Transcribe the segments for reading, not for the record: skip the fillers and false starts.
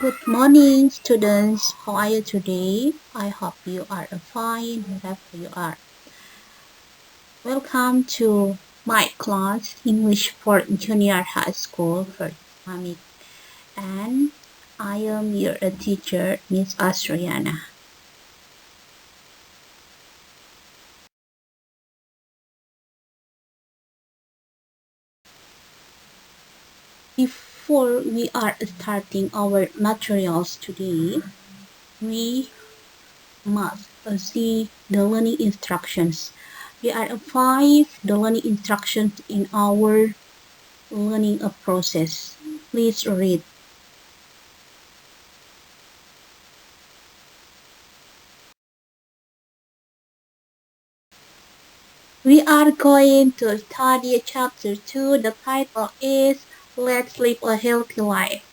Good morning, students. How are you today? I hope you are fine wherever you are. Welcome to my class, English for Junior High School for Islamic. And I am your teacher, Miss Asriana. Before we are starting our materials today, we must see the learning instructions. There are the learning instructions in our learning a process. Please read. We are going to study chapter 2. The title is Let's Live a Healthy Life.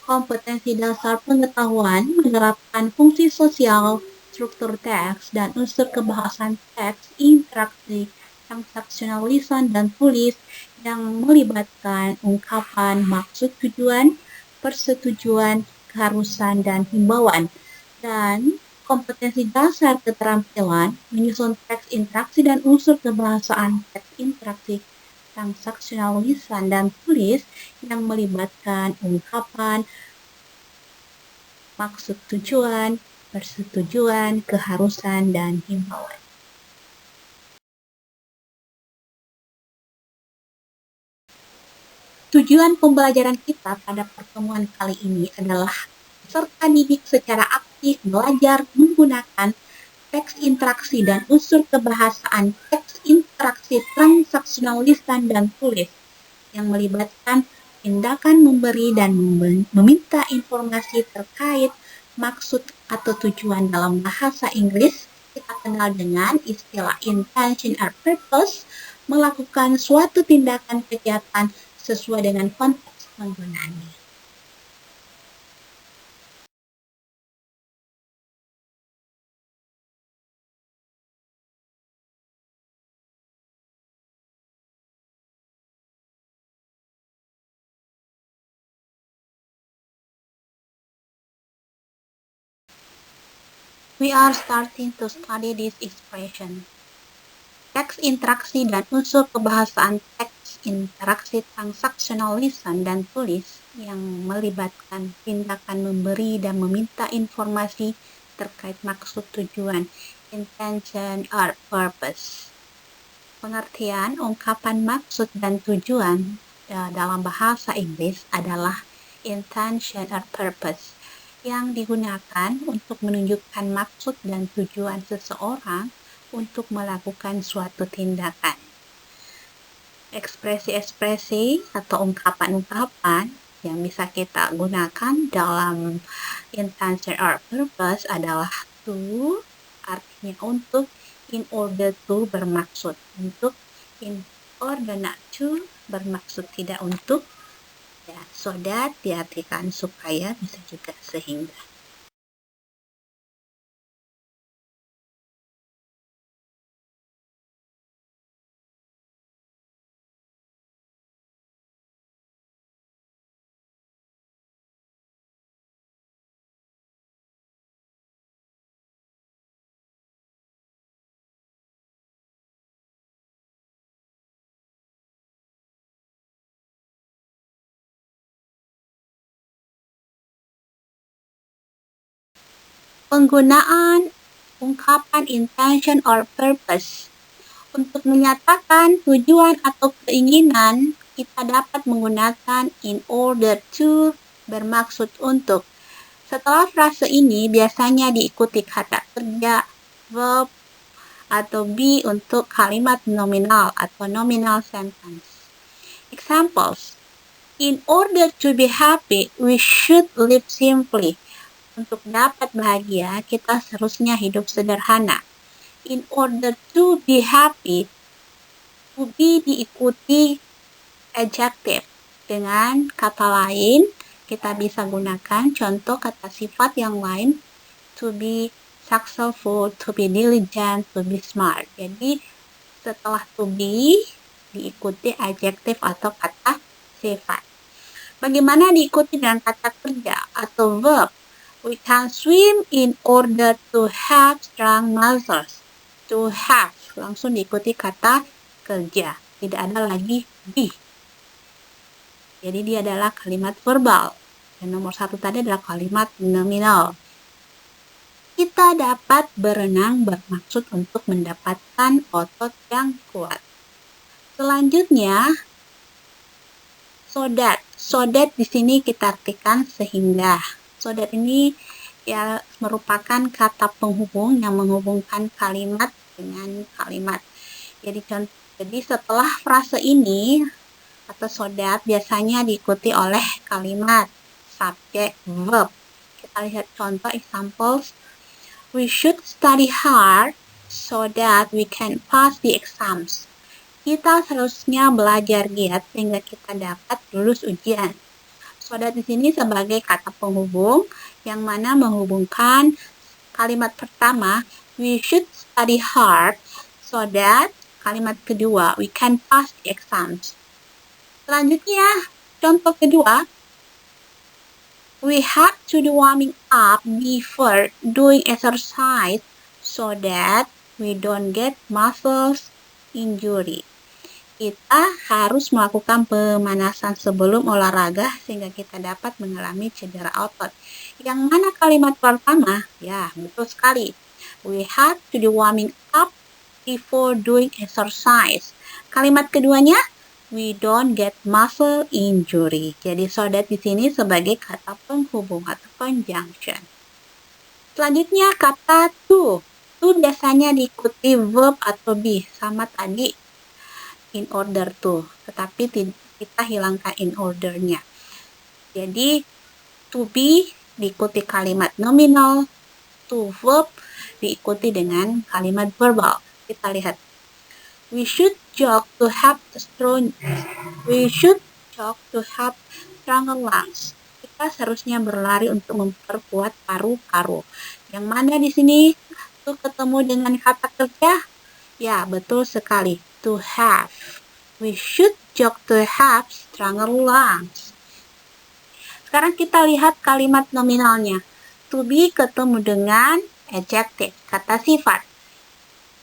Kompetensi dasar pengetahuan menerapkan fungsi sosial, struktur teks, dan unsur kebahasaan teks, interaksi, transaksional lisan dan tulis yang melibatkan ungkapan maksud tujuan, persetujuan, keharusan, dan himbauan. Dan kompetensi dasar keterampilan menyusun teks interaksi dan unsur kebahasaan teks interaksi transaksional lisan dan tulis yang melibatkan ungkapan, maksud tujuan, persetujuan, keharusan, dan himbauan. Tujuan pembelajaran kita pada pertemuan kali ini adalah peserta didik secara aktif belajar menggunakan teks interaksi dan unsur kebahasaan teks interaksi transaksional lisan dan tulis yang melibatkan tindakan memberi dan meminta informasi terkait maksud atau tujuan dalam bahasa Inggris kita kenal dengan istilah intention or purpose, melakukan suatu tindakan kegiatan sesuai dengan konteks penggunaannya. We are starting to study this expression. Teks interaksi dan unsur kebahasaan teks interaksi transaksional lisan dan tulis yang melibatkan tindakan memberi dan meminta informasi terkait maksud tujuan, intention or purpose. Pengertian ungkapan maksud dan tujuan dalam bahasa Inggris adalah intention or purpose yang digunakan untuk menunjukkan maksud dan tujuan seseorang untuk melakukan suatu tindakan. Ekspresi-ekspresi atau ungkapan-ungkapan yang bisa kita gunakan dalam intention or purpose adalah to, artinya untuk, in order to bermaksud untuk, in order not to bermaksud tidak untuk, ya, so that diartikan supaya, bisa juga sehingga. Penggunaan ungkapan intention or purpose. Untuk menyatakan tujuan atau keinginan, kita dapat menggunakan in order to, bermaksud untuk. Setelah frase ini biasanya diikuti kata kerja, verb, atau be untuk kalimat nominal atau nominal sentence. Examples. In order to be happy, we should live simply. Untuk dapat bahagia, kita seharusnya hidup sederhana. In order to be happy, to be diikuti adjective. Dengan kata lain, kita bisa gunakan contoh kata sifat yang lain, to be successful, to be diligent, to be smart. Jadi, setelah to be, diikuti adjective atau kata sifat. Bagaimana diikuti dengan kata kerja atau verb? We can swim in order to have strong muscles. To have langsung diikuti kata kerja. Tidak ada lagi be. Jadi dia adalah kalimat verbal. Dan nomor satu tadi adalah kalimat nominal. Kita dapat berenang bermaksud untuk mendapatkan otot yang kuat. Selanjutnya, so that. So that di sini kita artikan sehingga. So that ini ya merupakan kata penghubung yang menghubungkan kalimat dengan kalimat. Jadi setelah frase ini atau so that biasanya diikuti oleh kalimat subjek verb. Kita lihat contoh examples. We should study hard so that we can pass the exams. Kita seharusnya belajar giat sehingga kita dapat lulus ujian. So that di sini sebagai kata penghubung yang mana menghubungkan kalimat pertama, we should study hard so that kalimat kedua, we can pass the exams. Selanjutnya, contoh kedua, we have to do warming up before doing exercise so that we don't get muscles injury. Kita harus melakukan pemanasan sebelum olahraga sehingga kita dapat mengalami cedera otot. Yang mana kalimat pertama? Ya, betul sekali. We have to do warming up before doing exercise. Kalimat keduanya, we don't get muscle injury. Jadi so that di sini sebagai kata penghubung atau conjunction. Selanjutnya kata to. To biasanya diikuti verb atau be sama tadi in order to, tetapi kita hilangkan in ordernya. Jadi to be diikuti kalimat nominal, to verb diikuti dengan kalimat verbal. Kita lihat. We should jog to have stronger lungs. Kita seharusnya berlari untuk memperkuat paru-paru. Yang mana di sini tuh ketemu dengan kata kerja? Ya, betul sekali. To have. We should jog to have stronger lungs. Sekarang kita lihat kalimat nominalnya. To be ketemu dengan adjective, kata sifat.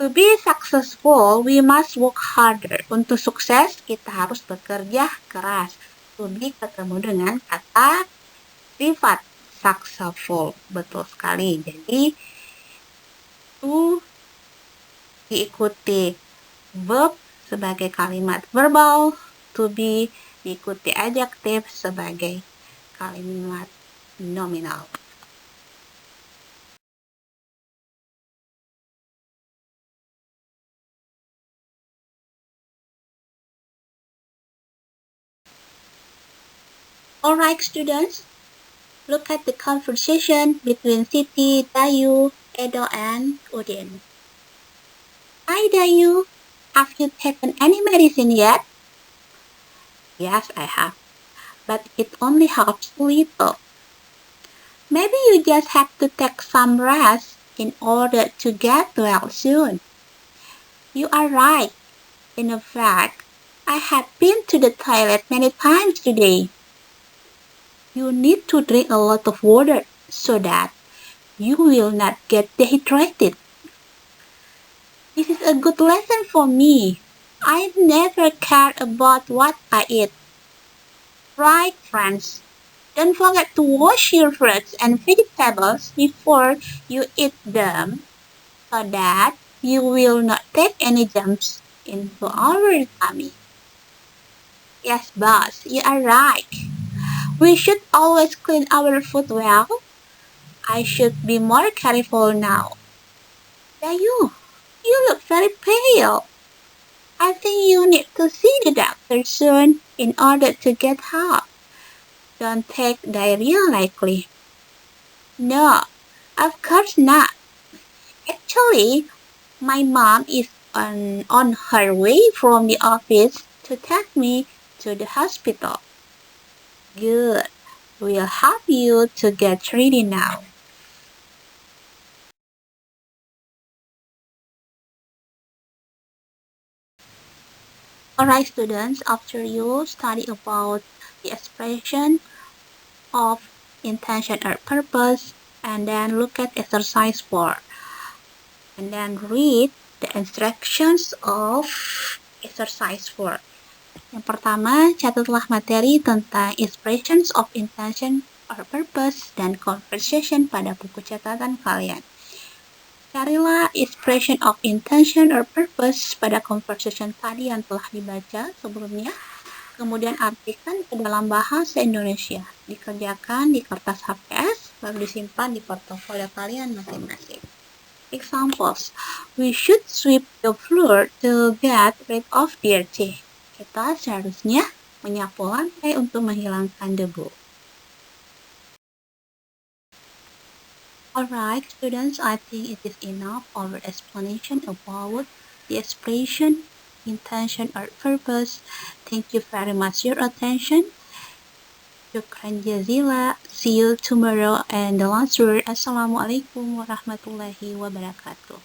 To be successful, we must work harder. Untuk sukses, kita harus bekerja keras. To be ketemu dengan kata sifat, successful. Betul sekali. Jadi, to diikuti verb sebagai kalimat verbal, to be diikuti adjektif sebagai kalimat nominal. Alright students, look at the conversation between Siti, Dayu, Edo, and Udin. Hi Dayu, have you taken any medicine yet? Yes, I have, but it only helps a little. Maybe you just have to take some rest in order to get well soon. You are right. In fact, I have been to the toilet many times today. You need to drink a lot of water so that you will not get dehydrated. This is a good lesson for me. I never care about what I eat. Right, friends? Don't forget to wash your fruits and vegetables before you eat them so that you will not take any germs into our tummy. Yes, boss, you are right. We should always clean our food well. I should be more careful now. Dayu, you look very pale. I think you need to see the doctor soon in order to get help. Don't take diarrhea lightly. No, of course not. Actually, my mom is on her way from the office to take me to the hospital. Good. We'll help you to get ready now. Alright students, after you study about the expression of intention or purpose, and then look at exercise 4. And then read the instructions of exercise 4. Yang pertama, catatlah materi tentang expressions of intention or purpose dan conversation pada buku catatan kalian. Carilah expression of intention or purpose pada conversation tadi yang telah dibaca sebelumnya. Kemudian artikan ke dalam bahasa Indonesia. Dikerjakan di kertas HPS, lalu disimpan di portofolio kalian masing-masing. Examples. We should sweep the floor to get rid of dirt. Kita seharusnya menyapu lantai untuk menghilangkan debu. Alright, students, I think it is enough our explanation about the expression, intention, or purpose. Thank you very much for your attention. Syukran jazila. See you tomorrow and the last word. Assalamualaikum warahmatullahi wabarakatuh.